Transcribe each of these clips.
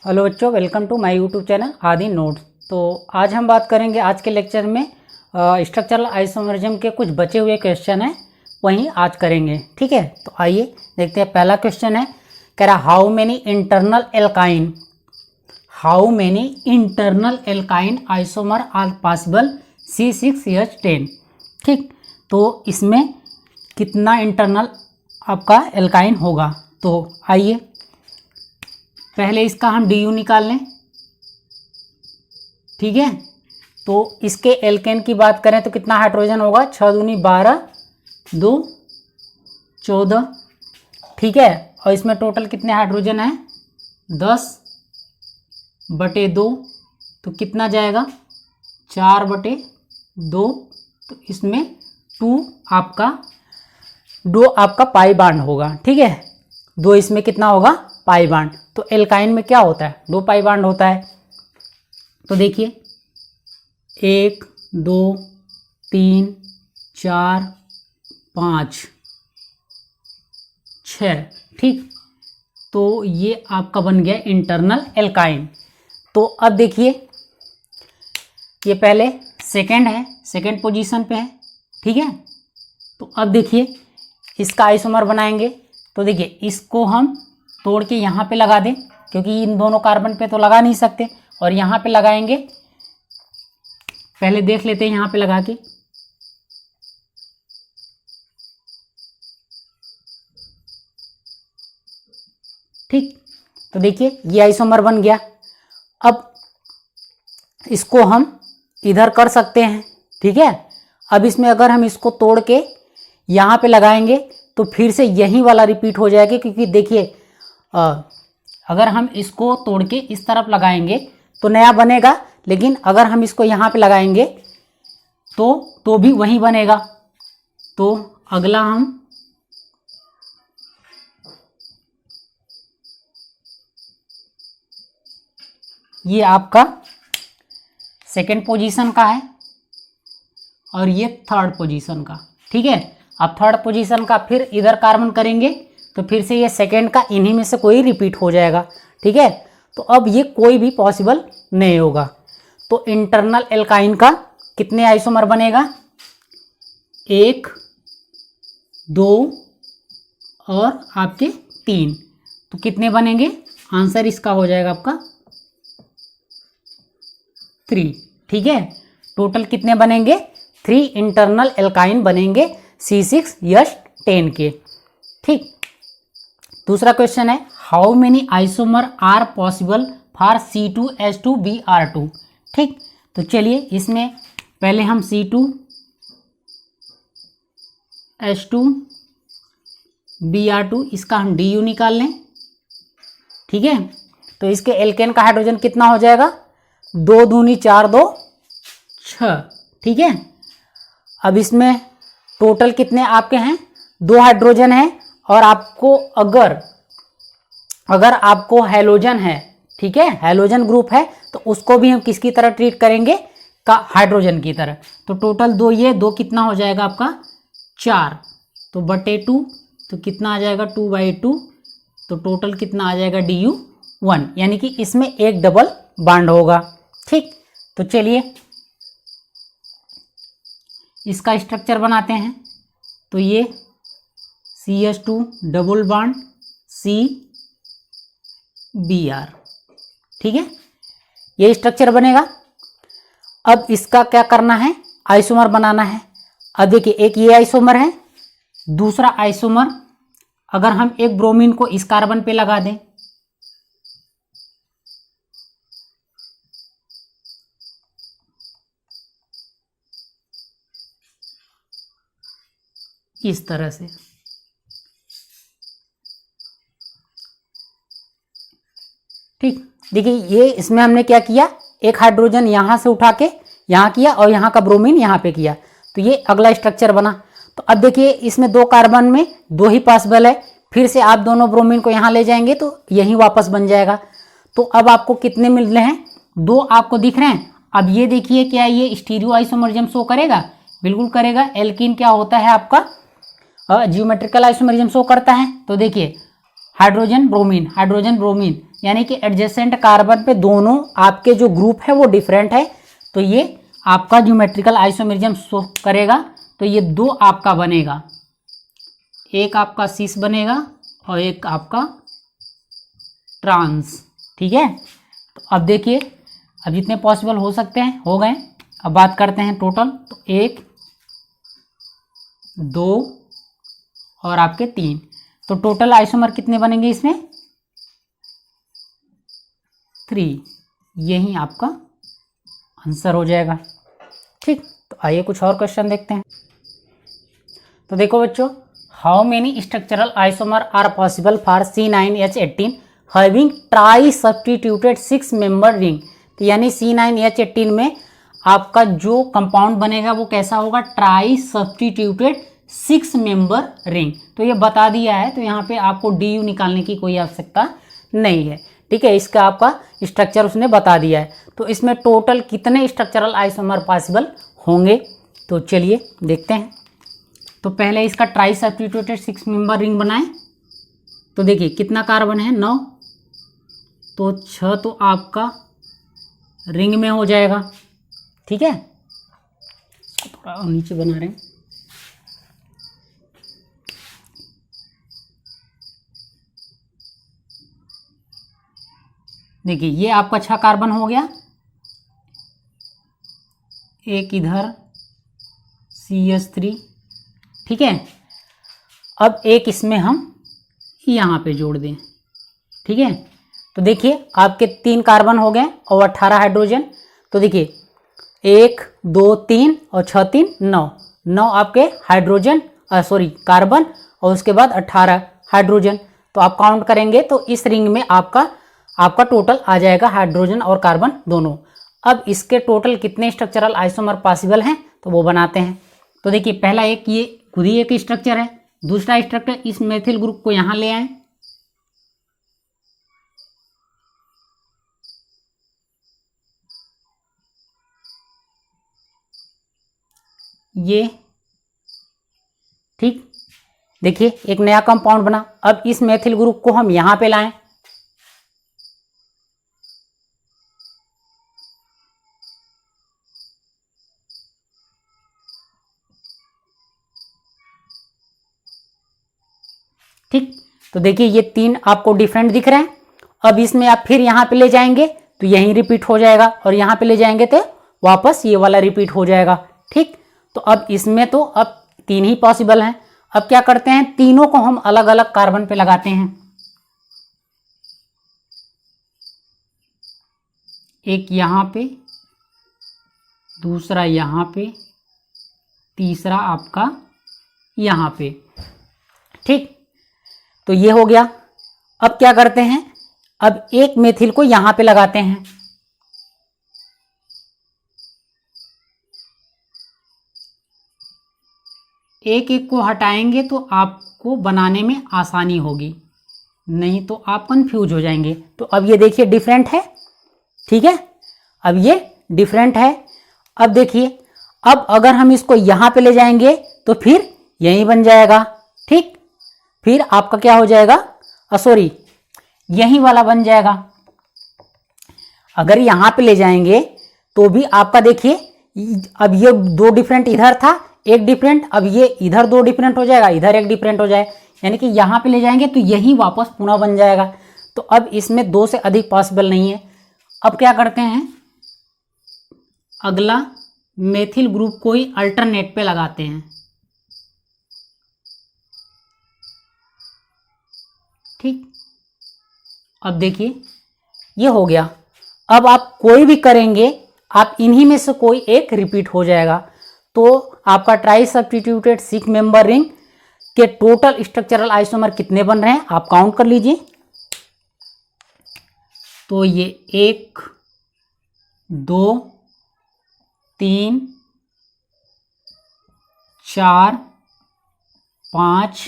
Hello बच्चों, welcome to my YouTube channel Aadi notes. तो आज हम बात करेंगे आज के लेक्चर में स्ट्रक्चरल आइसोमरिज्म के कुछ बचे हुए क्वेश्चन हैं, वहीं आज करेंगे। ठीक है, तो आइए देखते हैं। पहला क्वेश्चन है, कह रहा how many internal alkyne isomer are possible C6H10। ठीक, तो इसमें कितना इंटरनल आपका एल्काइन होगा। तो आइए पहले इसका हम DU निकाल लें। ठीक है, तो इसके एल्केन की बात करें तो कितना हाइड्रोजन होगा, 6 दूनी 12, 2 14। ठीक है, और इसमें टोटल कितने हाइड्रोजन हैं, 10/2। तो कितना जाएगा, 4/2। तो इसमें 2 आपका पाई बांड होगा। ठीक है, 2 इसमें कितना होगा, पाई बांड। तो एल्काइन में क्या होता है, 2 पाई बांड होता है। तो देखिए 1 2 3 4 5 6। ठीक, तो ये आपका बन गया इंटरनल एल्काइन। तो अब देखिए ये पहले सेकंड है, सेकंड पोजीशन पे है। ठीक है, तो अब देखिए इसका आइसोमर बनाएंगे। तो देखिए इसको हम तोड़ के यहाँ पे लगा दें, क्योंकि इन दोनों कार्बन पे तो लगा नहीं सकते, और यहाँ पे लगाएंगे। पहले देख लेते हैं यहाँ पे लगा के। ठीक, तो देखिए ये आइसोमर बन गया। अब इसको हम इधर कर सकते हैं। ठीक है, अब इसमें अगर हम इसको तोड़ के यहाँ पे लगाएंगे तो फिर से यही वाला रिपीट हो जाएगा, क्योंकि देखिए अगर हम इसको तोड़ के इस तरफ लगाएंगे तो नया बनेगा, लेकिन अगर हम इसको यहाँ पे लगाएंगे तो भी वही बनेगा। तो अगला हम ये आपका सेकेंड पोजीशन का है और ये थर्ड पोजीशन का। ठीक है, अब थर्ड पोजीशन का फिर इधर कार्बन करेंगे तो फिर से ये सेकेंड का इन्हीं में से कोई रिपीट हो जाएगा। ठीक है, तो अब ये कोई भी पॉसिबल नहीं होगा। तो इंटरनल एल्काइन का कितने आइसोमर बनेगा, 1 2 और आपके 3। तो कितने बनेंगे, आंसर इसका हो जाएगा आपका 3। ठीक है, टोटल कितने बनेंगे, 3 इंटरनल एल्काइन बनेंगे C6H10 के। ठीक, दूसरा क्वेश्चन है, how many isomer are possible for C2H2Br2। ठीक, तो चलिए इसमें पहले हम C2H2Br2 इसका हम DU निकाल लें। ठीक है, तो इसके एल्केन का हाइड्रोजन कितना हो जाएगा, 2 दूनी 4 2 6। ठीक है, अब इसमें टोटल कितने आपके हैं, 2 हाइड्रोजन हैं, और आपको अगर आपको हैलोजन है, ठीक है, हैलोजन ग्रुप है, तो उसको भी हम किसकी तरह ट्रीट करेंगे, का हाइड्रोजन की तरह। तो टोटल 2, ये 2 कितना हो जाएगा आपका 4, तो /2। तो कितना आ जाएगा 2/2। तो टोटल कितना आ जाएगा DU1, यानी कि इसमें एक डबल बॉन्ड होगा। ठीक, तो चलिए इसका स्ट्रक्चर बनाते हैं। तो ये CH2 डबल बॉन्ड CBr। ठीक है, ये स्ट्रक्चर बनेगा। अब इसका क्या करना है, आइसोमर बनाना है। अब देखिए एक ये आइसोमर है, दूसरा आइसोमर अगर हम एक ब्रोमीन को इस कार्बन पे लगा दें, इस तरह से। ठीक, देखिए ये इसमें हमने क्या किया, एक हाइड्रोजन यहाँ से उठा के यहाँ किया और यहाँ का ब्रोमीन यहाँ पे किया, तो ये अगला स्ट्रक्चर बना। तो अब देखिए इसमें 2 कार्बन में 2 ही पॉसिबल है, फिर से आप दोनों ब्रोमीन को यहाँ ले जाएंगे तो यही वापस बन जाएगा। तो अब आपको कितने मिल रहे हैं, 2 आपको दिख रहे हैं। अब ये देखिए क्या ये स्टीरियो आइसोमरिज्म शो करेगा, बिल्कुल करेगा। एल्कीन क्या होता है आपका, जियोमेट्रिकल आइसोमरिज्म शो करता है। तो देखिए हाइड्रोजन ब्रोमीन यानी कि एडजेसेंट कार्बन पे दोनों आपके जो ग्रुप है वो डिफरेंट है, तो ये आपका ज्योमेट्रिकल आइसोमेरिज्म शो करेगा। तो ये दो आपका बनेगा, एक आपका सिस बनेगा और एक आपका ट्रांस। ठीक है, तो अब देखिए, अब जितने पॉसिबल हो सकते हैं हो गए। अब बात करते हैं टोटल, तो 1 2 और आपके 3, तो टोटल आइसोमर कितने बनेंगे इसमें? 3। यही आपका आंसर हो जाएगा। ठीक, तो आइए कुछ और क्वेश्चन देखते हैं। तो देखो बच्चों, how many structural isomer are possible for C9H18 having tri substituted 6 member ring. तो यानी C9H18 में आपका जो कंपाउंड बनेगा वो कैसा होगा? Try substituted 6 member ring. तो ये बता दिया है, तो यहाँ पे आपको DU निकालने की कोई आवश्यकता नहीं है। ठीक है, इसका आपका स्ट्रक्चर उसने बता दिया है। तो इसमें टोटल कितने स्ट्रक्चरल आइसोमर पॉसिबल होंगे, तो चलिए देखते हैं। तो पहले इसका ट्राई सब्स्टिट्यूटेड 6 मेंबर रिंग बनाएं। तो देखिए कितना कार्बन है? 9, तो 6 तो आपका रिंग में हो जाएगा। ठीक है, इसको थोड़ा नीचे बना रहे हैं। देखिए ये आपका 6 कार्बन हो गया, एक इधर CH3। ठीक है, अब एक इसमें हम यहाँ पे जोड़ दें। ठीक है, तो देखिए आपके 3 कार्बन हो गए और 18 हाइड्रोजन। तो देखिए 1 2 3 और 6 3 9, 9 आपके हाइड्रोजन कार्बन, और उसके बाद 18 हाइड्रोजन। तो आप काउंट करेंगे तो इस रिंग में आपका टोटल आ जाएगा हाइड्रोजन और कार्बन दोनों। अब इसके टोटल कितने स्ट्रक्चरल आइसोमर पॉसिबल हैं, तो वो बनाते हैं। तो देखिए पहला एक ये खुद ही एक स्ट्रक्चर है, दूसरा स्ट्रक्चर इस मेथिल ग्रुप को यहाँ ले आए। ये ठीक, देखिए एक नया कंपाउंड बना। अब इस मेथिल ग्रुप को हम यहां पे लाएं। ठीक, तो देखिए ये 3 आपको डिफरेंट दिख रहे हैं। अब इसमें आप फिर यहां पे ले जाएंगे तो यहीं रिपीट हो जाएगा, और यहां पे ले जाएंगे तो वापस ये वाला रिपीट हो जाएगा। ठीक, तो अब इसमें तो अब 3 ही पॉसिबल हैं। अब क्या करते हैं, तीनों को हम अलग अलग कार्बन पे लगाते हैं। एक यहां पे, दूसरा यहां पे, तीसरा आपका यहां पे। ठीक, तो ये हो गया। अब क्या करते हैं, अब एक मेथिल को यहां पे लगाते हैं। एक एक को हटाएंगे तो आपको बनाने में आसानी होगी, नहीं तो आप कंफ्यूज हो जाएंगे। तो अब ये देखिए डिफरेंट है। ठीक है, अब ये डिफरेंट है। अब देखिए, अब अगर हम इसको यहां पे ले जाएंगे तो फिर यही बन जाएगा। ठीक, फिर आपका क्या हो जाएगा, यही वाला बन जाएगा। अगर यहां पे ले जाएंगे तो भी आपका देखिए, अब ये 2 डिफरेंट इधर था, एक डिफरेंट, अब ये इधर 2 डिफरेंट हो जाएगा, इधर एक डिफरेंट हो जाए, यानी कि यहां पे ले जाएंगे तो यही वापस पुनः बन जाएगा। तो अब इसमें 2 से अधिक पॉसिबल नहीं है। अब क्या करते हैं, अगला मेथिल ग्रुप को ही अल्टरनेट पे लगाते हैं। ठीक, अब देखिए ये हो गया। अब आप कोई भी करेंगे, आप इन्हीं में से कोई एक रिपीट हो जाएगा। तो आपका ट्राई सब्स्टिट्यूटेड 6 मेंबर रिंग के टोटल स्ट्रक्चरल आइसोमर कितने बन रहे हैं आप काउंट कर लीजिए। तो ये 1 2 3 4 5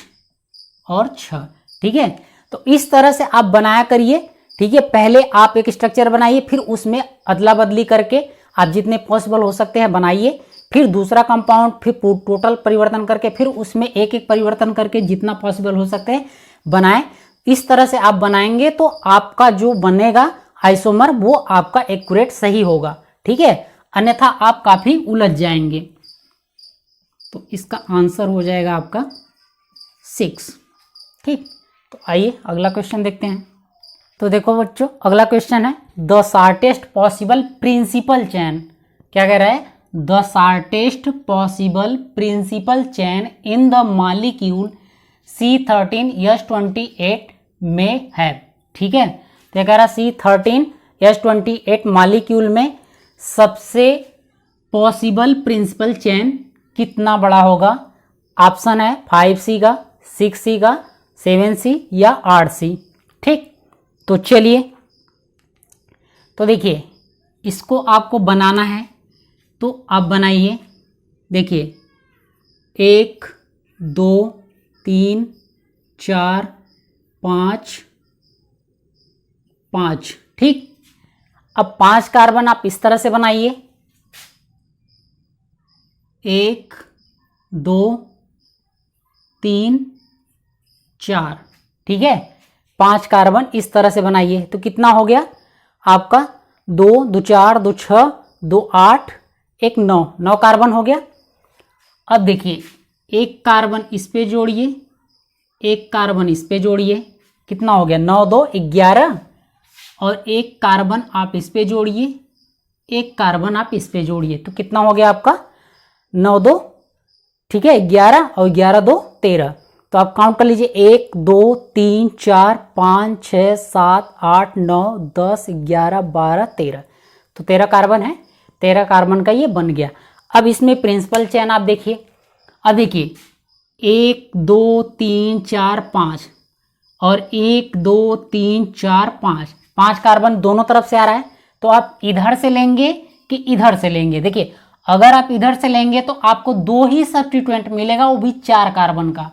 और 6। ठीक है, तो इस तरह से आप बनाया करिए। ठीक है, पहले आप एक स्ट्रक्चर बनाइए, फिर उसमें अदला बदली करके आप जितने पॉसिबल हो सकते हैं बनाइए, फिर दूसरा कंपाउंड, फिर टोटल परिवर्तन करके, फिर उसमें एक एक परिवर्तन करके जितना पॉसिबल हो सकते हैं बनाएं। इस तरह से आप बनाएंगे तो आपका जो बनेगा आइसोमर वो आपका एक्यूरेट सही होगा, ठीक है, अन्यथा आप काफी उलझ जाएंगे। तो इसका आंसर हो जाएगा आपका 6। ठीक, तो आइए अगला क्वेश्चन देखते हैं। तो देखो बच्चों, अगला क्वेश्चन है the shortest possible principal chain. क्या कह रहा है? The shortest possible principal chain in the molecule C13H28 में है। ठीक है, तो कह रहा C13H28 मॉलिक्यूल में सबसे पॉसिबल प्रिंसिपल चैन कितना बड़ा होगा? ऑप्शन है 5C का, 6C का, 7C या 8C। ठीक, तो चलिए, तो देखिए इसको आपको बनाना है तो आप बनाइए। देखिए 1 2 3 4 5 5। ठीक, अब 5 कार्बन आप इस तरह से बनाइए, 1 2 3 4। ठीक है, 5 कार्बन इस तरह से बनाइए तो कितना हो गया आपका? 2 2 4 2 6 2 8 1 9, 9 कार्बन हो गया। अब देखिए एक कार्बन इस पे जोड़िए, एक कार्बन इस पे जोड़िए, कितना हो गया? 9 2 11, और एक कार्बन आप इस पे जोड़िए, एक कार्बन आप इस पे जोड़िए, तो कितना हो गया आपका? 9 2, ठीक है, 11 और 11 2 13। तो आप काउंट कर लीजिए, 1 2 3 4 5 6 7 8 9 10 11 12 13। तो 13 कार्बन है, 13 कार्बन का ये बन गया। अब इसमें प्रिंसिपल चैन आप देखिए, अब देखिए 1 2 3 4 5 और 1 2 3 4 5, 5 कार्बन दोनों तरफ से आ रहा है। तो आप इधर से लेंगे कि इधर से लेंगे? देखिए अगर आप इधर से लेंगे तो आपको 2 ही सब्स्टिट्यूएंट मिलेगा, वो भी 4 कार्बन का।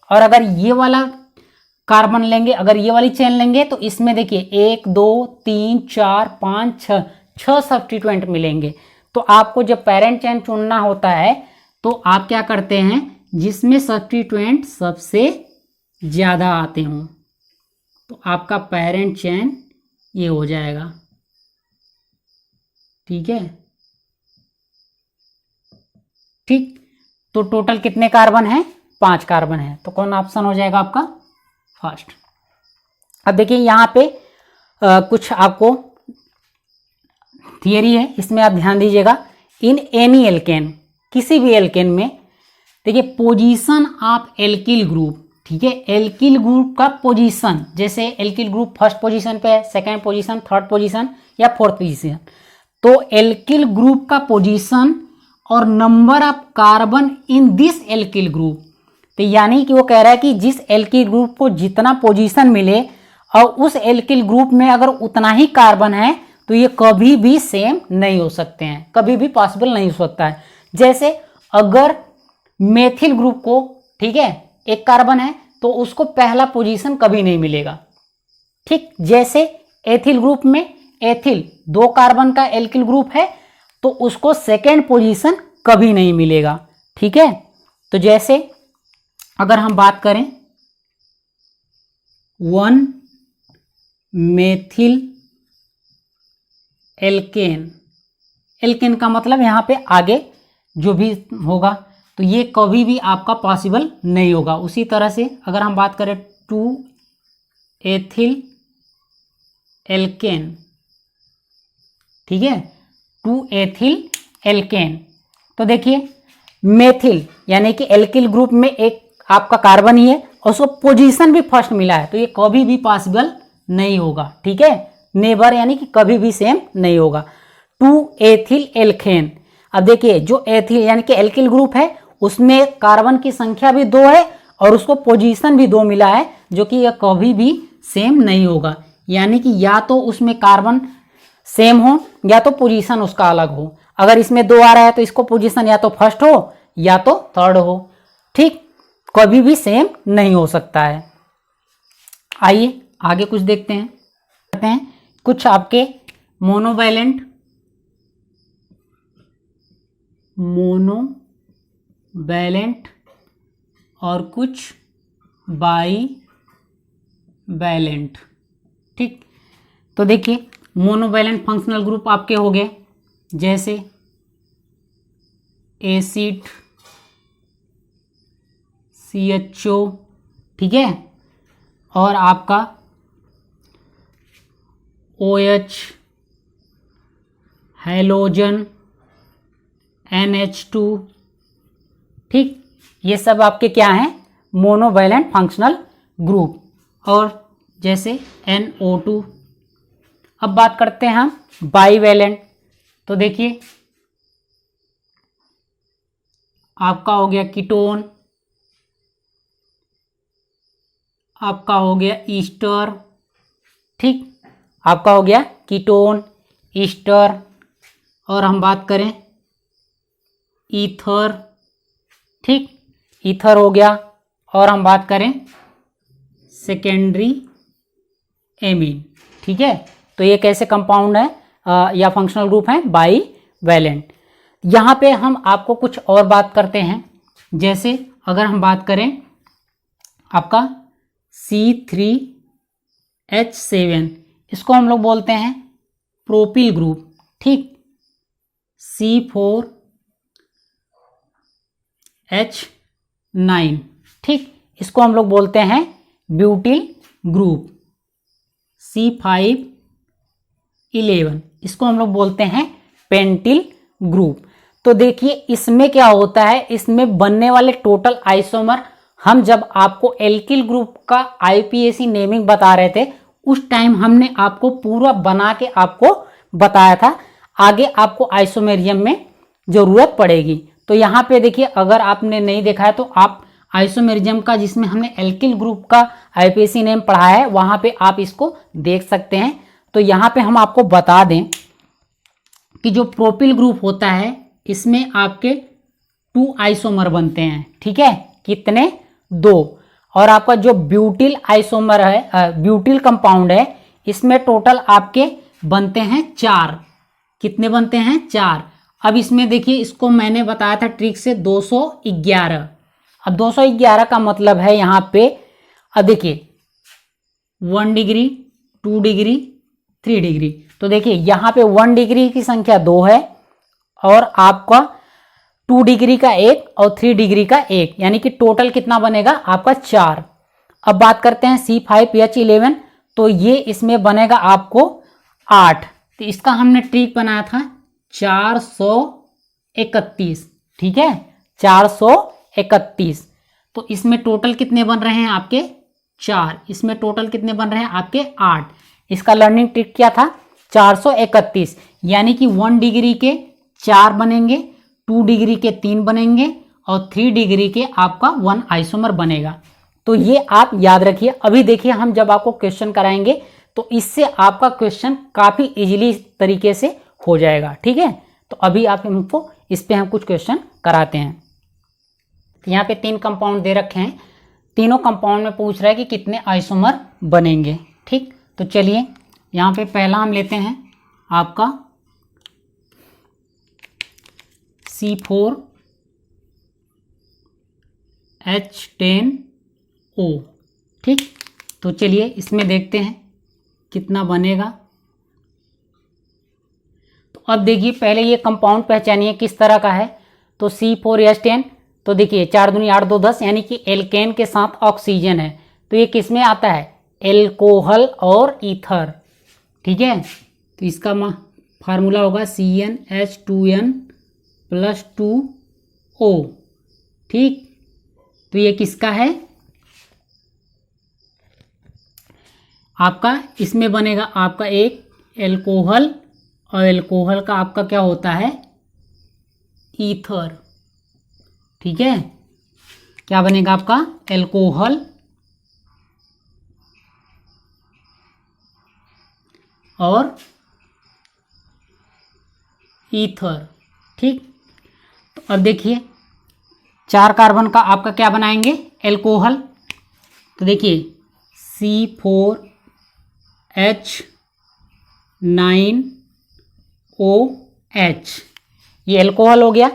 और अगर ये वाला कार्बन लेंगे, अगर ये वाली चेन लेंगे तो इसमें देखिए 1 2 3 4 5 6, 6 सब्स्टिट्यूएंट मिलेंगे। तो आपको जब पेरेंट चेन चुनना होता है तो आप क्या करते हैं? जिसमें सब्स्टिट्यूएंट सबसे ज्यादा आते हों, तो आपका पेरेंट चेन ये हो जाएगा। ठीक है, ठीक, तो टोटल कितने कार्बन है? 5 कार्बन है, तो कौन ऑप्शन हो जाएगा आपका? फर्स्ट। अब देखिए यहाँ पे कुछ आपको थियरी है, इसमें आप ध्यान दीजिएगा। इन एनी एल्केन, किसी भी एल्केन में देखिए पोजीशन ऑफ एल्किल ग्रुप, ठीक है, एल्किल ग्रुप का पोजीशन, जैसे एल्किल ग्रुप फर्स्ट पोजीशन पे है, सेकेंड पोजीशन, थर्ड पोजीशन या फोर्थ पोजीशन, तो एल्किल ग्रुप का पोजीशन और number of carbon in this alkyl group, तो यानी कि वो कह रहा है कि जिस एल्किल ग्रुप को जितना पोजीशन मिले और उस एल्किल ग्रुप में अगर उतना ही कार्बन है तो ये कभी भी सेम नहीं हो सकते हैं, कभी भी पॉसिबल नहीं हो सकता है। जैसे अगर मेथिल ग्रुप को, ठीक है, एक कार्बन है तो उसको पहला पोजीशन कभी नहीं मिलेगा। ठीक, जैसे एथिल ग्रुप में, एथिल 2 कार्बन का एल्किल ग्रुप है तो उसको सेकेंड पोजीशन कभी नहीं मिलेगा। ठीक है, तो जैसे अगर हम बात करें 1 मेथिल एल्केन, एल्केन का मतलब यहाँ पे आगे जो भी होगा तो ये कभी भी आपका पॉसिबल नहीं होगा। उसी तरह से अगर हम बात करें 2 एथिल एल्केन, ठीक है, 2 एथिल एल्केन, तो देखिए मेथिल यानी कि एल्किल ग्रुप में एक आपका कार्बन ही है और उसको पोजीशन भी फर्स्ट मिला है, तो ये कभी भी पॉसिबल नहीं होगा। ठीक है, नेवर यानी कि कभी भी सेम नहीं होगा। 2 एथिल एल्केन, अब देखिए जो एथिल यानी कि एल्किल ग्रुप है उसमें कार्बन की संख्या भी 2 है और उसको पोजीशन भी 2 मिला है, जो कि यह कभी भी सेम नहीं होगा। यानी कि या तो उसमें कार्बन सेम हो या तो पोजीशन उसका अलग हो। अगर इसमें 2 आ रहा है तो इसको पोजीशन या तो फर्स्ट हो या तो थर्ड हो। ठीक, कभी भी सेम नहीं हो सकता है। आइए आगे कुछ देखते हैं। कुछ आपके मोनोवैलेंट और कुछ बाई वैलेंट। ठीक, तो देखिए मोनोवैलेंट फंक्शनल ग्रुप आपके हो गए, जैसे एसिड, CHO, ठीक है, और आपका OH, हैलोजन, NH2। ठीक, ये सब आपके क्या हैं, मोनोवैलेंट फंक्शनल ग्रुप। और जैसे NO2। अब बात करते हैं हम बाईवैलेंट। तो देखिए आपका हो गया कीटोन, आपका हो गया ईस्टर। ठीक, आपका हो गया कीटोन, ईस्टर। और हम बात करें ईथर। ठीक, ईथर हो गया। और हम बात करें सेकेंडरी एमीन। ठीक है, तो ये कैसे कंपाउंड है या फंक्शनल ग्रुप है, बाईवैलेंट। यहाँ पे हम आपको कुछ और बात करते हैं, जैसे अगर हम बात करें आपका C3H7, इसको हम लोग बोलते हैं प्रोपिल ग्रुप। ठीक, C4H9, ठीक, इसको हम लोग बोलते हैं ब्यूटिल ग्रुप। C511, इसको हम लोग बोलते हैं पेंटिल ग्रुप। तो देखिए इसमें क्या होता है, इसमें बनने वाले टोटल आइसोमर, हम जब आपको एल्किल ग्रुप का IUPAC नेमिंग बता रहे थे उस टाइम हमने आपको पूरा बना के आपको बताया था, आगे आपको आइसोमेरियम में जरूरत पड़ेगी। तो यहाँ पे देखिए अगर आपने नहीं देखा है तो आप आइसोमेरिज्म का, जिसमें हमने एल्किल ग्रुप का IUPAC नेम पढ़ा है, वहां पे आप इसको देख सकते हैं। तो यहाँ पे हम आपको बता दें कि जो प्रोपिल ग्रुप होता है इसमें आपके 2 आइसोमर बनते हैं। ठीक है, कितने, 2। और आपका जो ब्यूटिल आइसोमर है, ब्यूटिल कंपाउंड है, इसमें टोटल आपके बनते हैं 4। कितने बनते हैं, 4। अब इसमें देखिए, इसको मैंने बताया था ट्रिक से 211। अब 211 का मतलब है यहाँ पे, अब देखिए 1 डिग्री, 2 डिग्री, 3 डिग्री। तो देखिए यहाँ पे 1 डिग्री की संख्या 2 है और आपका 2 डिग्री का 1 और 3 डिग्री का 1, यानी कि टोटल कितना बनेगा आपका 4। अब बात करते हैं C5H11, तो ये इसमें बनेगा आपको 8। तो इसका हमने ट्रिक बनाया था 431। ठीक है, 431। तो इसमें टोटल कितने बन रहे हैं आपके 4, इसमें टोटल कितने बन रहे हैं आपके 8। इसका लर्निंग ट्रिक क्या था, 431, यानी कि 1 डिग्री के 4 बनेंगे, 2 डिग्री के 3 बनेंगे और 3 डिग्री के आपका 1 आइसोमर बनेगा। तो ये आप याद रखिए। अभी देखिए हम जब आपको क्वेश्चन कराएंगे तो इससे आपका क्वेश्चन काफ़ी इजीली तरीके से हो जाएगा। ठीक है, तो अभी आप हमको इस पे हम कुछ क्वेश्चन कराते हैं। यहाँ पे 3 कंपाउंड दे रखे हैं, तीनों कंपाउंड में पूछ रहा है कि कितने आइसोमर बनेंगे। ठीक, तो चलिए यहाँ पे पहला हम लेते हैं आपका C4H10O। ठीक, तो चलिए इसमें देखते हैं कितना बनेगा। तो अब देखिए पहले ये कंपाउंड पहचानिए किस तरह का है। तो C4H10, तो देखिए 4 दूनी 8 2 10, यानी कि एल्केन के साथ ऑक्सीजन है। तो ये किस में आता है, एल्कोहल और ईथर। ठीक है, तो इसका फार्मूला होगा CnH2n+2O। ठीक, तो ये किसका है आपका, इसमें बनेगा आपका एक एल्कोहल, और एल्कोहल का आपका क्या होता है, ईथर। ठीक है, क्या बनेगा आपका, एल्कोहल और ईथर। ठीक, तो अब देखिए 4 कार्बन का आपका क्या बनाएंगे, एल्कोहल। तो देखिए C4H9OH, ये एल्कोहल हो गया।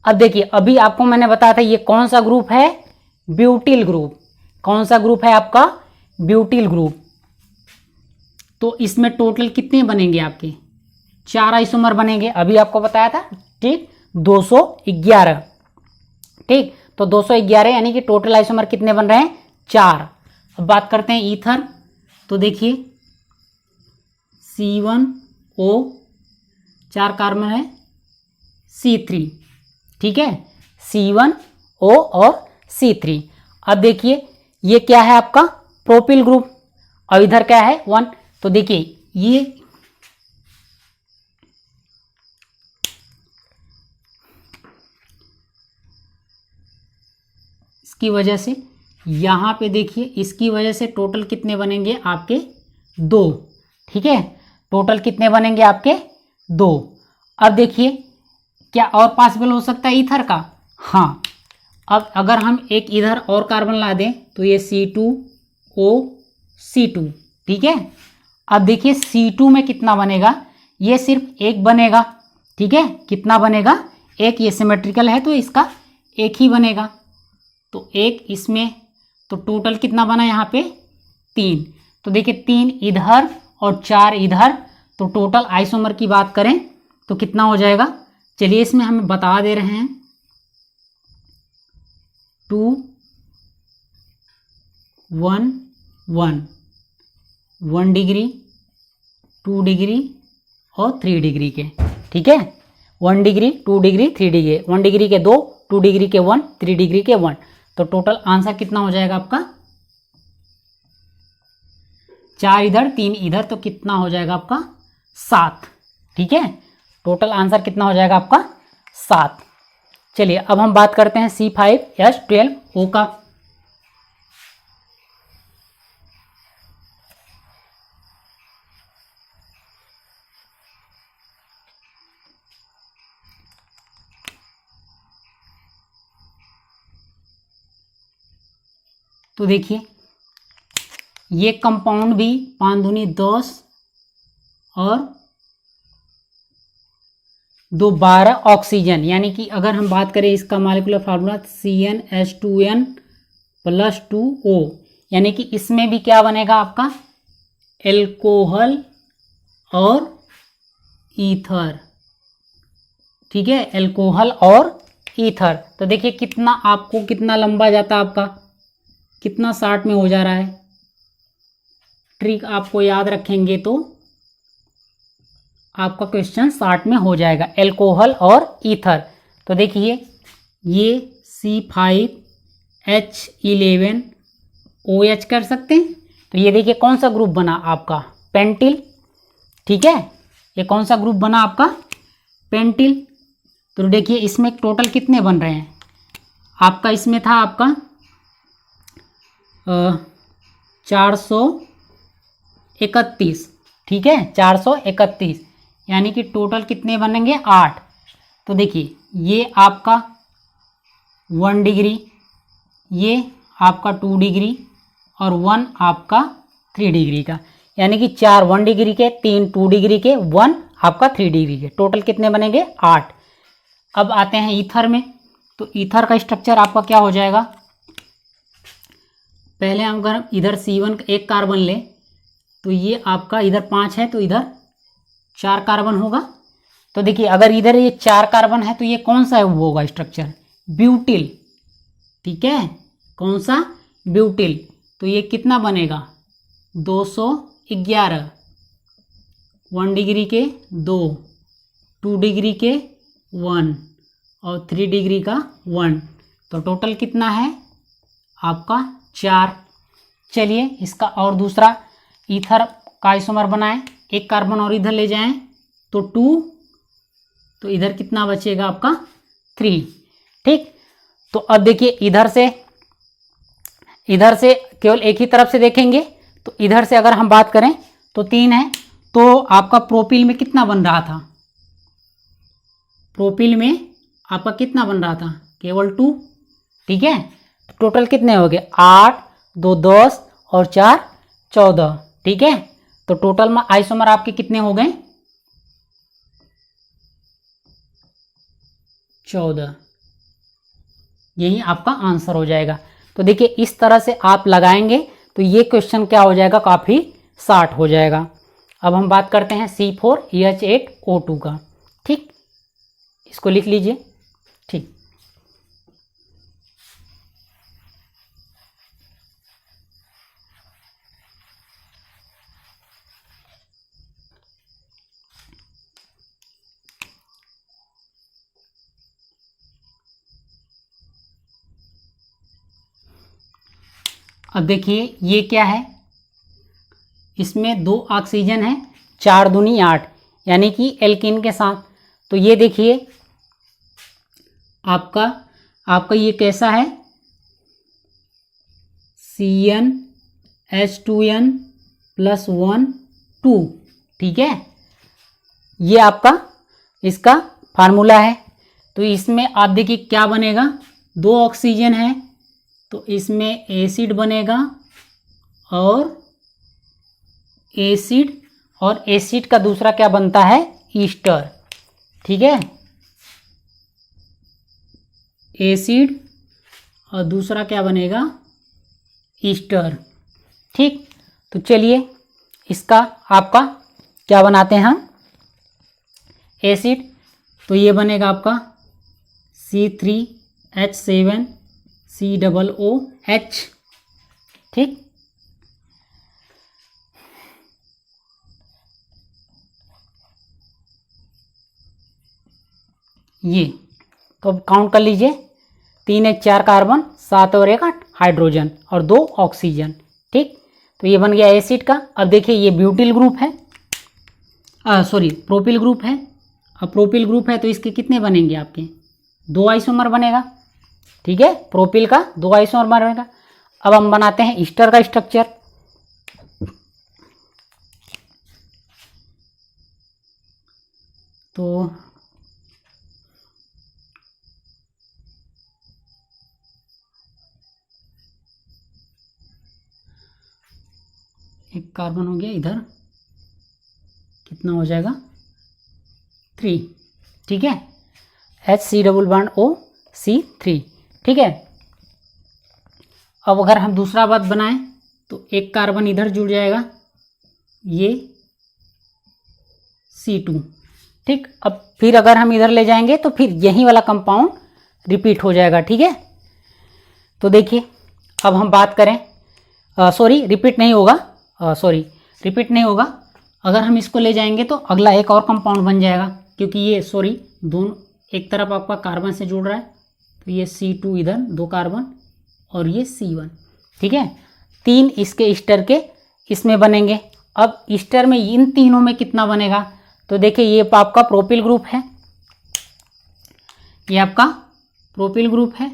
अब देखिए अभी आपको मैंने बताया था ये कौन सा ग्रुप है, ब्यूटिल ग्रुप। कौन सा ग्रुप है आपका, ब्यूटिल ग्रुप। तो इसमें टोटल कितने बनेंगे आपके? 4 आइसोमर बनेंगे, अभी आपको बताया था, ठीक, 211, ठीक। तो 211 यानी कि टोटल आइसोमर कितने बन रहे हैं? 4। अब बात करते हैं ईथर, तो देखिए C1O 4 कार्बन है, C3, ठीक है, C1O और C3। अब देखिए ये क्या है आपका? प्रोपिल ग्रुप, और इधर क्या है? 1। तो देखिए ये इसकी वजह से, यहाँ पे देखिए इसकी वजह से टोटल कितने बनेंगे आपके? 2, ठीक है, टोटल कितने बनेंगे आपके? 2। अब देखिए क्या और पॉसिबल हो सकता है ईथर का? हाँ, अब अगर हम एक इधर और कार्बन ला दें तो ये C2O2, ठीक है। अब देखिए C2 में कितना बनेगा? ये सिर्फ एक बनेगा, ठीक है, कितना बनेगा? एक, ये सिमेट्रिकल है तो इसका एक ही बनेगा, तो एक इसमें, तो टोटल कितना बना यहाँ पे? 3। तो देखिए 3 इधर और 4 इधर, तो टोटल आइसोमर की बात करें तो कितना हो जाएगा? चलिए इसमें हम बता दे रहे हैं, 2 1 1 1 डिग्री, 2 डिग्री और 3 डिग्री के, ठीक है, 1 डिग्री, 2 डिग्री, 3 डिग्री, 1 डिग्री के 2, 2 डिग्री के 1, 3 डिग्री के 1। तो टोटल आंसर कितना हो जाएगा आपका? 4 इधर, 3 इधर, तो कितना हो जाएगा आपका? 7, ठीक है, टोटल आंसर कितना हो जाएगा आपका? 7। चलिए अब हम बात करते हैं C5H12O का। तो देखिए ये कंपाउंड भी 5 दूनी 10 और 2 12 ऑक्सीजन, यानी कि अगर हम बात करें इसका मॉलिक्यूलर फार्मूला CnH2n+2O, यानी कि इसमें भी क्या बनेगा आपका? एल्कोहल और ईथर, ठीक है, एल्कोहल और ईथर। तो देखिए कितना आपको, कितना लंबा जाता है आपका, कितना 60 में हो जा रहा है। ट्रिक आपको याद रखेंगे तो आपका क्वेश्चन 60 में हो जाएगा, एल्कोहल और ईथर। तो देखिए ये C5H11OH कर सकते हैं, तो ये देखिए कौन सा ग्रुप बना आपका? पेंटिल, ठीक है, ये कौन सा ग्रुप बना आपका? पेंटिल। तो देखिए इसमें टोटल कितने बन रहे हैं आपका? इसमें था आपका 431, ठीक है, 431, यानी कि टोटल कितने बनेंगे? 8। तो देखिए ये आपका 1 डिग्री, ये आपका 2 डिग्री और 1 आपका 3 डिग्री का, यानी कि 4 1 डिग्री के, 3 2 डिग्री के, 1 आपका 3 डिग्री के, टोटल कितने बनेंगे? 8। अब आते हैं ईथर में, तो ईथर का स्ट्रक्चर आपका क्या हो जाएगा? पहले हम अगर इधर C1 एक कार्बन ले तो ये आपका इधर 5 है, तो इधर 4 कार्बन होगा। तो देखिए अगर इधर ये 4 कार्बन है तो ये कौन सा है वो होगा स्ट्रक्चर? ब्यूटिल, ठीक है, कौन सा? ब्यूटिल। तो ये कितना बनेगा? 211, 1 डिग्री के 2, 2 डिग्री के 1 और 3 डिग्री का 1, तो टोटल कितना है आपका? 4। चलिए इसका और दूसरा ईथर का आइसोमर बनाएं, एक कार्बन और इधर ले जाएं तो 2, तो इधर कितना बचेगा आपका? 3, ठीक। तो अब देखिए इधर से केवल एक ही तरफ से देखेंगे, तो इधर से अगर हम बात करें तो 3 है, तो आपका प्रोपिल में कितना बन रहा था? प्रोपिल में आपका कितना बन रहा था? केवल 2, ठीक है। तो टोटल कितने हो गए? 8, 2 10 और 4 14, ठीक है। तो टोटल में आइसोमर आपके कितने हो गए? 14। यही आपका आंसर हो जाएगा। तो देखिए इस तरह से आप लगाएंगे तो ये क्वेश्चन क्या हो जाएगा? काफ़ी शार्ट हो जाएगा। अब हम बात करते हैं C4H8O2 का। ठीक, इसको लिख लीजिए। ठीक, अब देखिए ये क्या है, इसमें 2 ऑक्सीजन है, 4 दूनी 8, यानी कि एल्कीन के साथ। तो ये देखिए आपका ये कैसा है, CnH2n+1 2। ठीक है, ये आपका इसका फार्मूला है। तो इसमें आप देखिए क्या बनेगा, 2 ऑक्सीजन है तो इसमें एसिड बनेगा और एसिड का दूसरा क्या बनता है, ईस्टर। ठीक है, एसिड और दूसरा क्या बनेगा, ईस्टर। ठीक, तो चलिए इसका आपका क्या बनाते हैं हम, एसिड। तो ये बनेगा आपका C3H7COOH। ठीक, ये तो अब काउंट कर लीजिए, 3 H 4 कार्बन, 7 और 1 8 हाइड्रोजन और 2 ऑक्सीजन। ठीक, तो ये बन गया एसिड का। अब देखिए ये ब्यूटिल ग्रुप है, प्रोपिल ग्रुप है। अब प्रोपिल ग्रुप है तो इसके कितने बनेंगे, आपके 2 आइसोमर बनेगा। ठीक है, प्रोपिल का 2 आइसोमर बनेगा। अब हम बनाते हैं ईस्टर का स्ट्रक्चर। तो एक कार्बन हो गया, इधर कितना हो जाएगा 3। ठीक है, HC+O3। ठीक है, अब अगर हम दूसरा बात बनाएं तो एक कार्बन इधर जुड़ जाएगा, ये C2। ठीक, अब फिर अगर हम इधर ले जाएंगे तो फिर यही वाला कंपाउंड रिपीट हो जाएगा। ठीक है, तो देखिए अब हम बात करें, रिपीट नहीं होगा, अगर हम इसको ले जाएंगे तो अगला एक और कंपाउंड बन जाएगा, क्योंकि ये दोनों एक तरफ आपका कार्बन से जुड़ रहा है। तो ये C2 इधर 2 कार्बन और ये C1। ठीक है, 3 इसके ईस्टर के इसमें बनेंगे। अब ईस्टर में इन तीनों में कितना बनेगा, तो देखिए ये आपका प्रोपिल ग्रुप है, ये आपका प्रोपिल ग्रुप है,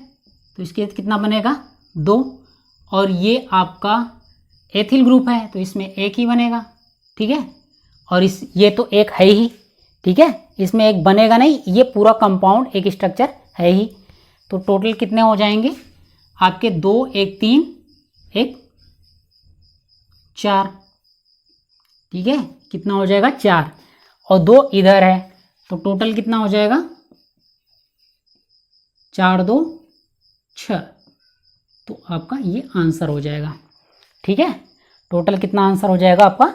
तो इसके कितना बनेगा 2। और ये आपका एथिल ग्रुप है तो इसमें एक ही बनेगा। ठीक है, और ये तो एक है ही। ठीक है, इसमें एक बनेगा नहीं, ये पूरा कंपाउंड एक स्ट्रक्चर है ही। तो टोटल कितने हो जाएंगे आपके, 2 1 3 1 4। ठीक है, कितना हो जाएगा 4 और 2 इधर है, तो टोटल कितना हो जाएगा 4 2 6। तो आपका ये आंसर हो जाएगा। ठीक है, टोटल कितना आंसर हो जाएगा आपका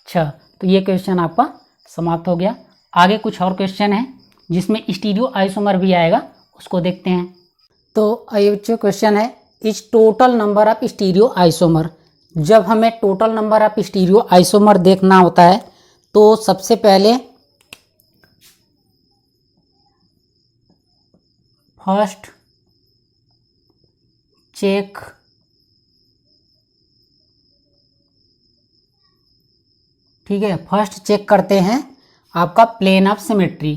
6। तो ये क्वेश्चन आपका समाप्त हो गया। आगे कुछ और क्वेश्चन है जिसमें स्टीरियो आइसोमर भी आएगा, उसको देखते हैं। तो ये जो क्वेश्चन है, is total number of stereo isomer. जब हमें total number of stereo isomer देखना होता है तो सबसे पहले फर्स्ट चेक ठीक है, फर्स्ट चेक करते हैं आपका plane of symmetry.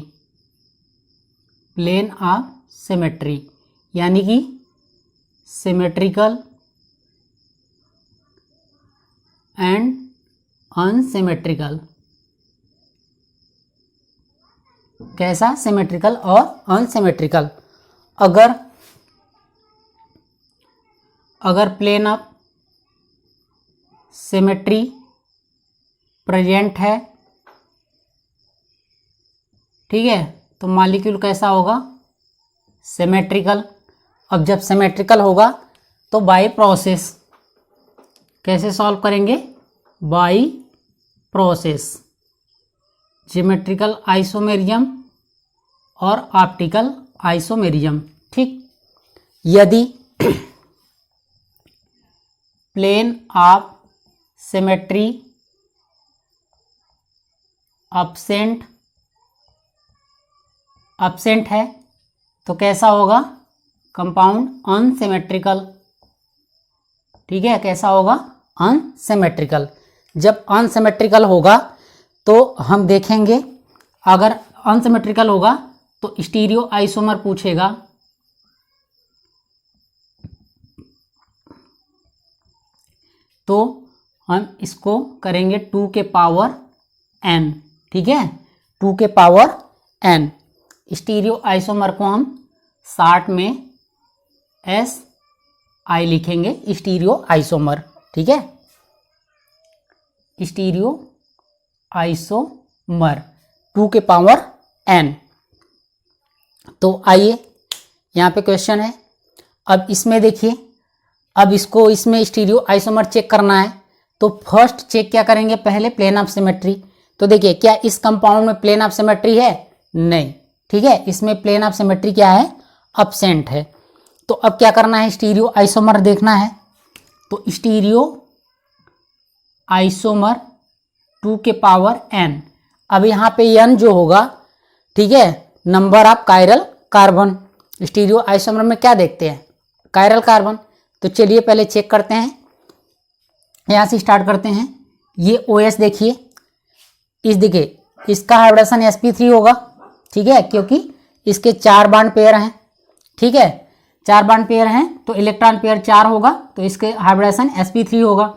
Plane of symmetry यानी कि सिमेट्रिकल एंड अनसिमेट्रिकल। कैसा, सिमेट्रिकल और अनसिमेट्रिकल। अगर प्लेन ऑफ सिमेट्री प्रेजेंट है, ठीक है, तो मॉलिक्यूल कैसा होगा, सिमेट्रिकल। अब जब सिमेट्रिकल होगा तो बाय प्रोसेस कैसे सॉल्व करेंगे, बाय प्रोसेस। ज्योमेट्रिकल आइसोमेरिज्म और ऑप्टिकल आइसोमेरिज्म। ठीक, यदि प्लेन ऑफ सिमेट्री absent है तो कैसा होगा? Compound unsymmetrical. ठीक है, कैसा होगा? अनसिमेट्रिकल। जब अनसिमेट्रिकल होगा तो हम देखेंगे, अगर अनसिमेट्रिकल होगा तो स्टीरियो आइसोमर पूछेगा, तो हम इसको करेंगे 2 के पावर n। ठीक है, 2 के पावर n। स्टीरियो आइसोमर को हम शॉर्ट में SI लिखेंगे, स्टीरियो आइसोमर। ठीक है, स्टीरियो आइसोमर 2 के पावर n। तो आइए यहाँ पे क्वेश्चन है। अब इसमें देखिए, अब इसको इसमें स्टीरियो आइसोमर चेक करना है तो फर्स्ट चेक क्या करेंगे? पहले प्लेन ऑफ सिमेट्री। तो देखिए, क्या इस कंपाउंड में प्लेन ऑफ सिमेट्री है? नहीं। ठीक है, इसमें प्लेन ऑफ सिमेट्री क्या है? अब्सेंट है। तो अब क्या करना है? स्टीरियो आइसोमर देखना है। तो स्टीरियो आइसोमर 2 के पावर n। अब यहाँ पे n जो होगा, ठीक है, number of chiral carbon. Stereo isomer में क्या देखते हैं? Chiral carbon. तो चलिए पहले चेक करते हैं, यहाँ से स्टार्ट करते हैं। ये OH देखिए, इस देखिए इसका हाइब्रिडेशन sp3 होगा। ठीक है, क्योंकि इसके 4 बॉन्ड पेयर हैं। ठीक है, 4 बॉन्ड पेयर हैं तो इलेक्ट्रॉन पेयर 4 होगा, तो इसके हाइब्रिडेशन sp3 होगा।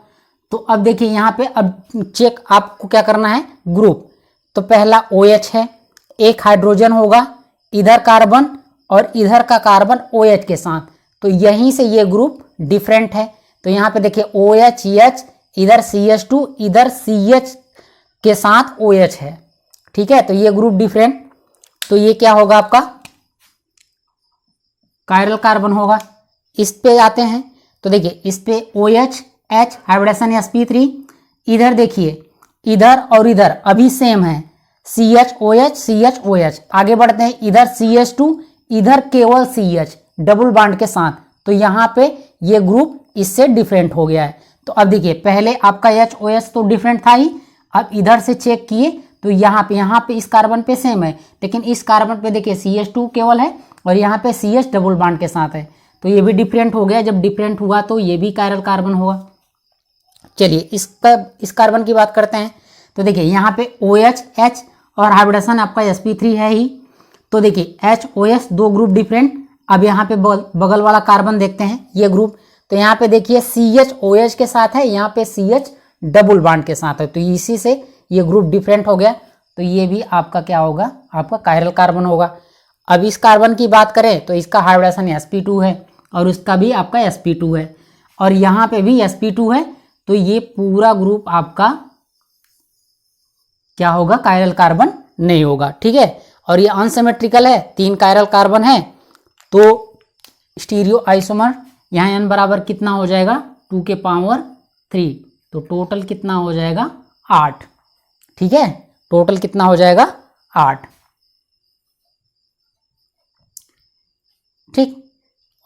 तो अब देखिए यहाँ पे अब चेक आपको क्या करना है? ग्रुप। तो पहला OH है, एक हाइड्रोजन होगा, इधर कार्बन और इधर का कार्बन OH के साथ, तो यहीं से ये ग्रुप डिफरेंट है। तो यहाँ पे देखिए OH, इधर CH2, इधर CH के साथ OH है। ठीक है, तो ये ग्रुप डिफरेंट, तो ये क्या होगा? आपका कायरल कार्बन होगा। इस पे आते हैं तो देखिए इस पे OH H हाइब्रिडेशन sp3। इधर देखिए, इधर और इधर अभी सेम है, CH OH। आगे बढ़ते हैं, इधर CH2, इधर केवल CH डबल बॉन्ड के साथ, तो यहाँ पे ये ग्रुप इससे डिफरेंट हो गया है। तो अब देखिए, पहले आपका HOH तो डिफरेंट था ही, अब इधर से चेक किए तो यहाँ पे इस कार्बन पे सेम है, लेकिन इस कार्बन पे देखिए CH2 केवल है और यहाँ पे CH डबल बॉन्ड के साथ है, तो ये भी डिफरेंट हो गया। जब डिफरेंट हुआ तो ये भी कायरल कार्बन होगा। चलिए इस कार्बन की बात करते हैं। तो देखिए यहाँ पे OH H और हाइब्रिडेशन आपका sp3 है ही, तो देखिए HOH 2 ग्रुप डिफरेंट। अब यहाँ पे बगल वाला कार्बन देखते हैं, ये ग्रुप। तो यहाँ पे देखिए CH OH के साथ है, यहाँ पे CH डबल बॉन्ड के साथ है, तो इसी से ये ग्रुप डिफरेंट हो गया। तो ये भी आपका क्या होगा? आपका कायरल कार्बन होगा। अब इस कार्बन की बात करें तो इसका हाइब्रिडेशन sp2 है और उसका भी आपका sp2 है, और यहाँ पे भी sp2 है, तो ये पूरा ग्रुप आपका क्या होगा? कायरल कार्बन नहीं होगा। ठीक है, और ये अनसिमेट्रिकल है, 3 कायरल कार्बन है, तो स्टीरियो आइसोमर यहाँ n बराबर कितना हो जाएगा? 2 के पावर 3, तो टोटल कितना हो जाएगा? 8। ठीक है, टोटल कितना हो जाएगा? 8। ठीक,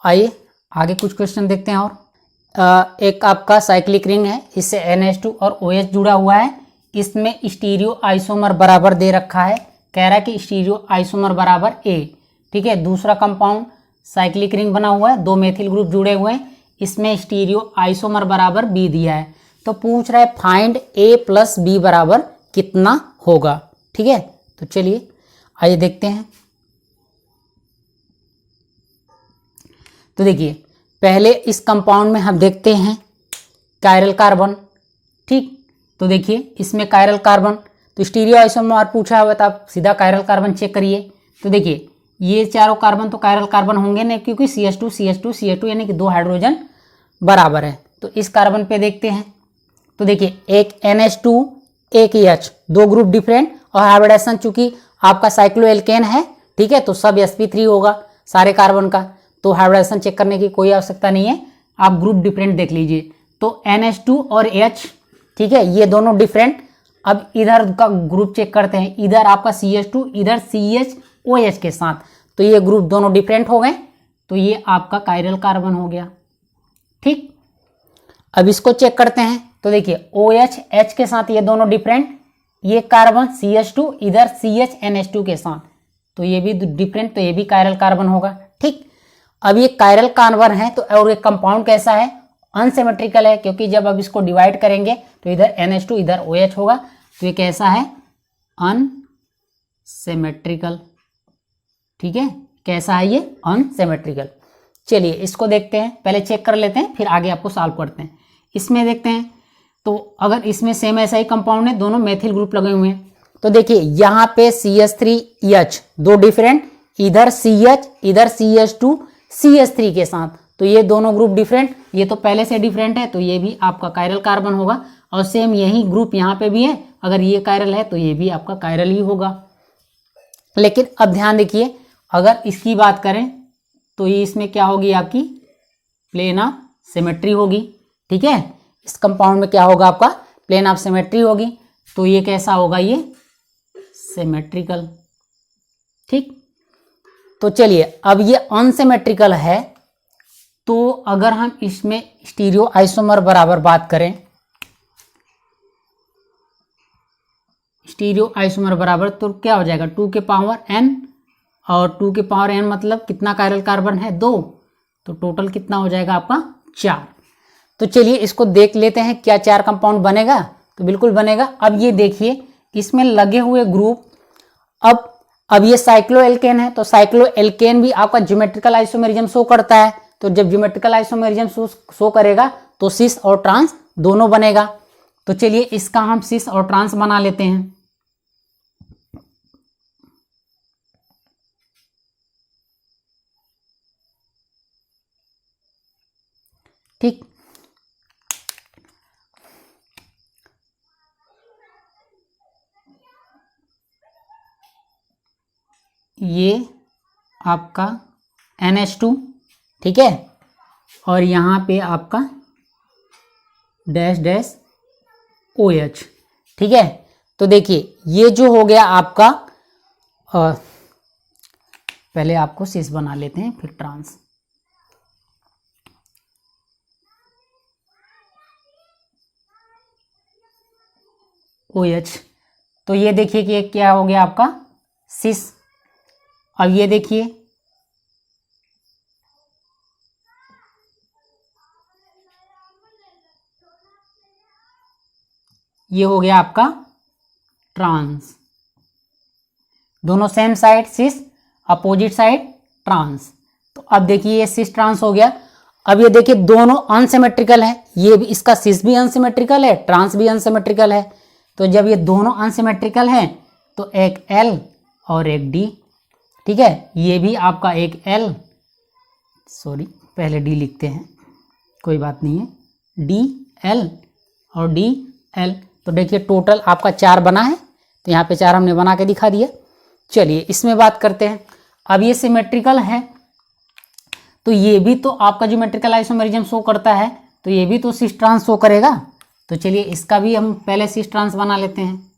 आइए आगे कुछ क्वेश्चन देखते हैं। और एक आपका साइक्लिक रिंग है, इससे NH2 और OH जुड़ा हुआ है, इसमें स्टीरियो आइसोमर बराबर दे रखा है, कह रहा है कि स्टीरियो आइसोमर बराबर A। ठीक है, दूसरा कंपाउंड साइक्लिक रिंग बना हुआ है, 2 मेथिल ग्रुप जुड़े हुए हैं, इसमें स्टीरियो आइसोमर बराबर B दिया है। तो पूछ रहा है फाइंड A प्लस B बराबर कितना होगा। ठीक है, तो चलिए आइए देखते हैं। तो देखिए पहले इस कंपाउंड में हम देखते हैं कायरल कार्बन। ठीक, तो देखिए इसमें कायरल कार्बन, तो स्टीरियो आइसोमर पूछा हुआ था, आप सीधा कायरल कार्बन चेक करिए। तो देखिए ये चारों कार्बन तो कायरल कार्बन होंगे नहीं, क्योंकि CH2 यानी कि 2 हाइड्रोजन बराबर है। तो इस कार्बन पे देखते हैं, तो देखिए एक NH2 एक H, 2 ग्रुप डिफरेंट, और हाइब्रिडेशन चूंकि आपका साइक्लोएल्केन है, ठीक है, तो सब sp3 होगा सारे कार्बन का, तो हाइब्रिडेशन चेक करने की कोई आवश्यकता नहीं है, आप ग्रुप डिफरेंट देख लीजिए। तो NH2 और H, ठीक है, ये दोनों डिफरेंट, अब इधर का ग्रुप चेक करते हैं, इधर आपका CH2 इधर CHOH के साथ, तो ये ग्रुप दोनों डिफरेंट हो गए, तो ये आपका कायरल कार्बन हो गया। ठीक, अब इसको चेक करते हैं, तो देखिए OH H के साथ ये दोनों डिफरेंट, ये कार्बन CH2 इधर CHNH2 के साथ, तो ये भी डिफरेंट, तो ये भी कायरल कार्बन होगा। ठीक, अब ये कायरल कार्बन है, तो और ये कंपाउंड कैसा है, अनसिमेट्रिकल है, क्योंकि जब अब इसको डिवाइड करेंगे तो इधर NH2 इधर OH होगा, तो ये कैसा है, अनसिमेट्रिकल। ठीक है, कैसा है ये, अनसिमेट्रिकल। चलिए इसको देखते हैं, पहले चेक कर लेते हैं, फिर आगे आपको सॉल्व करते हैं। इसमें देखते हैं, तो अगर इसमें सेम ऐसा ही कंपाउंड है, दोनों मेथिल ग्रुप लगे हुए हैं, तो देखिए यहाँ पे CH3H दो डिफरेंट, इधर CH इधर CH2 CH3 के साथ, तो ये दोनों ग्रुप डिफरेंट, ये तो पहले से डिफरेंट है, तो ये भी आपका कायरल कार्बन होगा। और सेम यही ग्रुप यहाँ पे भी है, अगर ये कायरल है तो ये भी आपका कायरल ही होगा। लेकिन अब ध्यान देखिए, अगर इसकी बात करें तो ये इसमें क्या होगी, आपकी प्लेन ऑफ सिमेट्री होगी। ठीक है, इस कंपाउंड में क्या होगा, आपका प्लेन ऑफ सिमेट्री होगी, तो ये कैसा होगा, ये सिमेट्रिकल। ठीक, तो चलिए अब ये अनसिमेट्रिकल है, तो अगर हम इसमें स्टीरियो आइसोमर बराबर बात करें, स्टीरियो आइसोमर बराबर, तो क्या हो जाएगा 2 के पावर n, और 2 के पावर n मतलब कितना कायरल कार्बन है, 2, तो टोटल कितना हो जाएगा आपका 4। तो चलिए इसको देख लेते हैं, क्या 4 कंपाउंड बनेगा, तो बिल्कुल बनेगा। अब ये देखिए इसमें लगे हुए ग्रुप, अब ये साइक्लोएल्केन है, तो साइक्लोएल्केन भी आपका ज्योमेट्रिकल आइसोमेरिज्म शो करता है, तो जब ज्योमेट्रिकल आइसोमेरिज्म शो करेगा तो सिस और ट्रांस दोनों बनेगा। तो चलिए इसका हम सिस और ट्रांस बना लेते हैं। ठीक, ये आपका NH2, ठीक है, और यहाँ पे आपका डैश डैश OH। ठीक है, तो देखिए ये जो हो गया आपका, पहले आपको सिस बना लेते हैं फिर ट्रांस। OH, तो ये देखिए कि क्या हो गया आपका सिस। अब ये देखिए, ये हो गया आपका ट्रांस, दोनों सेम साइड सिस, अपोजिट साइड ट्रांस। तो अब देखिए ये सिस ट्रांस हो गया। अब ये देखिए दोनों अनसिमेट्रिकल है, ये भी, इसका सिस भी अनसिमेट्रिकल है, ट्रांस भी अनसिमेट्रिकल है। तो जब ये दोनों अनसिमेट्रिकल हैं तो एक L और एक D। ठीक है, ये भी आपका एक L, सॉरी पहले D लिखते हैं, कोई बात नहीं है, DL और DL। तो देखिए टोटल आपका 4 बना है, तो यहाँ पे 4 हमने बना के दिखा दिया। चलिए इसमें बात करते हैं, अब ये सिमेट्रिकल है, तो ये भी तो आपका ज्योमेट्रिकल आइसोमेरिज्म शो करता है, तो ये भी तो सिस ट्रांस शो करेगा। तो चलिए इसका भी हम पहले सिस ट्रांस बना लेते हैं।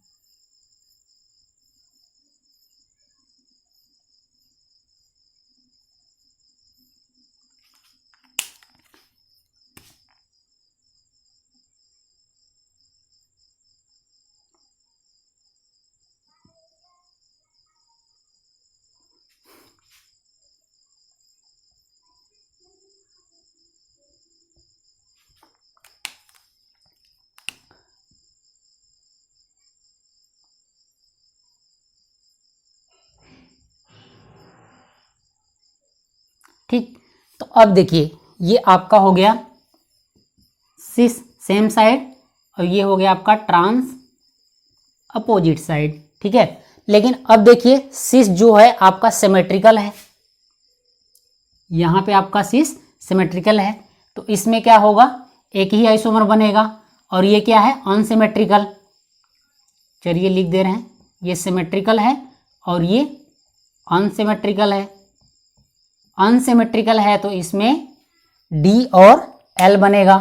ठीक, तो अब देखिए ये आपका हो गया सिस सेम साइड, और ये हो गया आपका ट्रांस अपोजिट साइड। ठीक है, लेकिन अब देखिए सिस जो है आपका सिमेट्रिकल है, यहाँ पे आपका सिस सिमेट्रिकल है, तो इसमें क्या होगा, एक ही आइसोमर बनेगा, और ये क्या है, अनसिमेट्रिकल। चलिए लिख दे रहे हैं, ये सिमेट्रिकल है और ये अनसिमेट्रिकल है। अनसिमेट्रिकल है तो इसमें D और L बनेगा।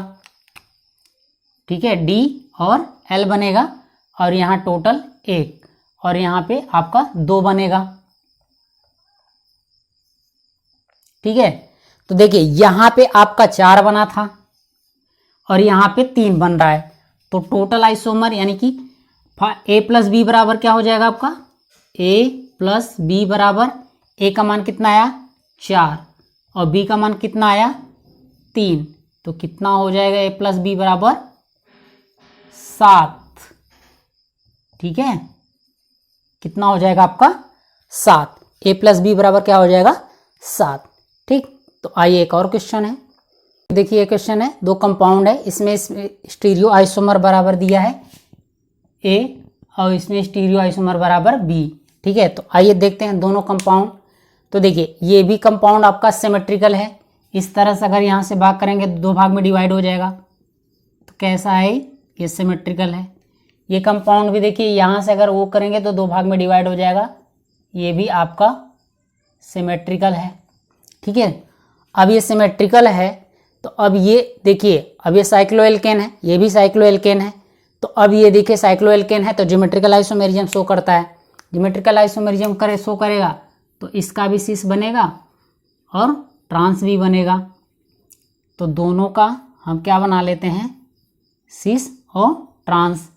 ठीक है, D और L बनेगा, और यहाँ टोटल 1 और यहाँ पे आपका 2 बनेगा। ठीक है, तो देखिए यहाँ पे आपका 4 बना था और यहाँ पे 3 बन रहा है, तो टोटल आइसोमर यानी कि ए प्लस बी बराबर क्या हो जाएगा आपका, ए प्लस बी बराबर ए का मान कितना आया 4 और बी का मान कितना आया 3, तो कितना हो जाएगा ए प्लस बी बराबर 7। ठीक है, कितना हो जाएगा आपका 7, ए प्लस बी बराबर क्या हो जाएगा 7। ठीक, तो आइए एक और क्वेश्चन है। देखिए ये क्वेश्चन है, 2 कंपाउंड है, इसमें स्टीरियो आइसोमर बराबर दिया है ए और इसमें स्टीरियो आइसोमर बराबर बी। ठीक है, तो आइए देखते हैं दोनों कंपाउंड। तो देखिए ये भी कंपाउंड आपका सिमेट्रिकल है, इस तरह से अगर यहाँ से भाग करेंगे तो 2 भाग में डिवाइड हो जाएगा, तो कैसा है ये सिमेट्रिकल है। ये कंपाउंड भी देखिए यहाँ से अगर वो करेंगे तो 2 भाग में डिवाइड हो जाएगा, ये भी आपका सिमेट्रिकल है। ठीक है, अब ये सिमेट्रिकल है तो अब ये देखिए, अब ये साइक्लोएल्केन है, ये भी साइक्लोएल्केन है, तो अब ये देखिए साइक्लोएल्केन है तो ज्योमेट्रिकल आइसोमेरिज्म शो करता है, ज्योमेट्रिकल आइसोमेरिज्म शो करेगा तो इसका भी सिस बनेगा और ट्रांस भी बनेगा, तो दोनों का हम क्या बना लेते हैं सिस और ट्रांस।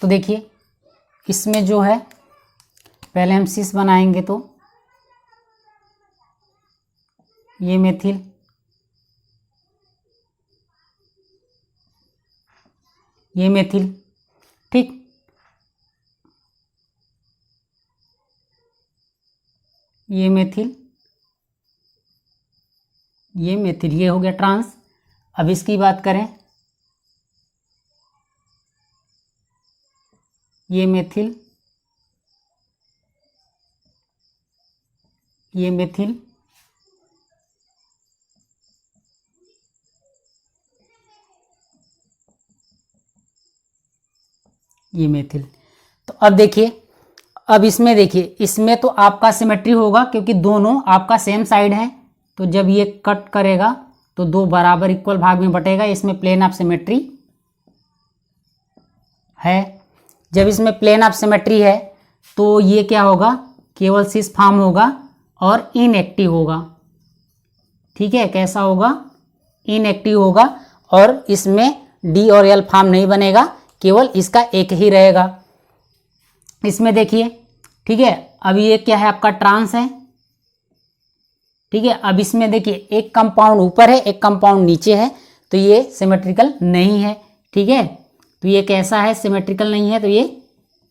तो देखिए इसमें जो है पहले हम सिस बनाएंगे, तो ये मेथिल, ये मेथिल, ठीक, ये मेथिल, ये मेथिल, ये हो गया ट्रांस। अब इसकी बात करें, ये मेथिल, ये मेथिल, ये मेथिल। तो अब देखिए, अब इसमें देखिए, इसमें तो आपका सिमेट्री होगा क्योंकि दोनों आपका सेम साइड है, तो जब ये कट करेगा तो 2 बराबर इक्वल भाग में बटेगा, इसमें प्लेन ऑफ सिमेट्री है। जब इसमें प्लेन ऑफ सिमेट्री है तो ये क्या होगा, केवल सिस फॉर्म होगा और इनएक्टिव होगा। ठीक है, कैसा होगा, इनएक्टिव होगा और इसमें डी और एल फॉर्म नहीं बनेगा, केवल इसका एक ही रहेगा। इसमें देखिए, ठीक है, अब ये क्या है आपका ट्रांस है। ठीक है, अब इसमें देखिए एक कंपाउंड ऊपर है एक कंपाउंड नीचे है, तो ये सिमेट्रिकल नहीं है। ठीक है, तो ये कैसा है, सिमेट्रिकल नहीं है, तो ये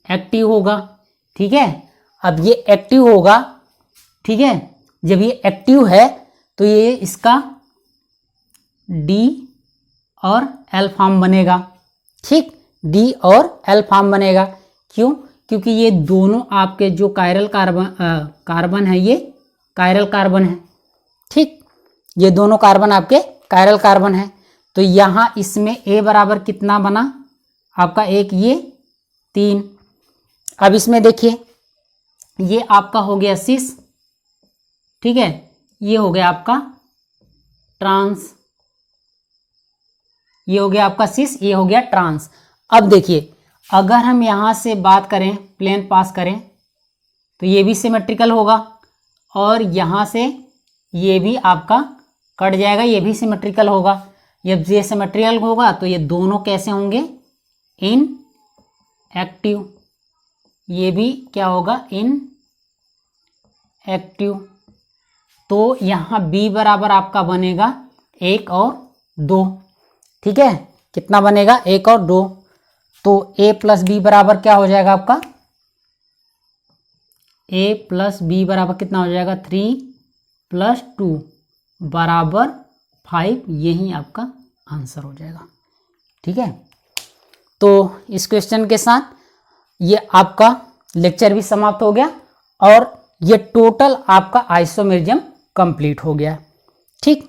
एक्टिव होगा। ठीक है, अब ये एक्टिव होगा। ठीक है, जब ये एक्टिव है तो ये इसका डी और एल फॉर्म बनेगा। ठीक, डी और एल फॉर्म बनेगा, क्यों, क्योंकि ये दोनों आपके जो कायरल कार्बन है, ये कायरल कार्बन है। ठीक, ये दोनों कार्बन आपके कायरल कार्बन है, तो यहाँ इसमें ए बराबर कितना बना आपका, एक, ये 3। अब इसमें देखिए ये आपका हो गया सिस। ठीक है, ये हो गया आपका ट्रांस, ये हो गया आपका सिस, ये हो गया ट्रांस। अब देखिए अगर हम यहाँ से बात करें, प्लेन पास करें, तो ये भी सिमेट्रिकल होगा और यहाँ से ये भी आपका कट जाएगा, ये भी सिमेट्रिकल होगा। जब ये सिमेट्रिकल होगा तो ये दोनों कैसे होंगे, इन एक्टिव, ये भी क्या होगा, इन एक्टिव। तो यहाँ B बराबर आपका बनेगा 1 और 2। ठीक है, कितना बनेगा, 1 और 2, तो A प्लस बी बराबर क्या हो जाएगा आपका, A प्लस बी बराबर कितना हो जाएगा, 3 + 2 बराबर 5, यही आपका आंसर हो जाएगा। ठीक है, तो इस क्वेश्चन के साथ ये आपका लेक्चर भी समाप्त हो गया और ये टोटल आपका आइसोमेरिज्म कंप्लीट हो गया। ठीक।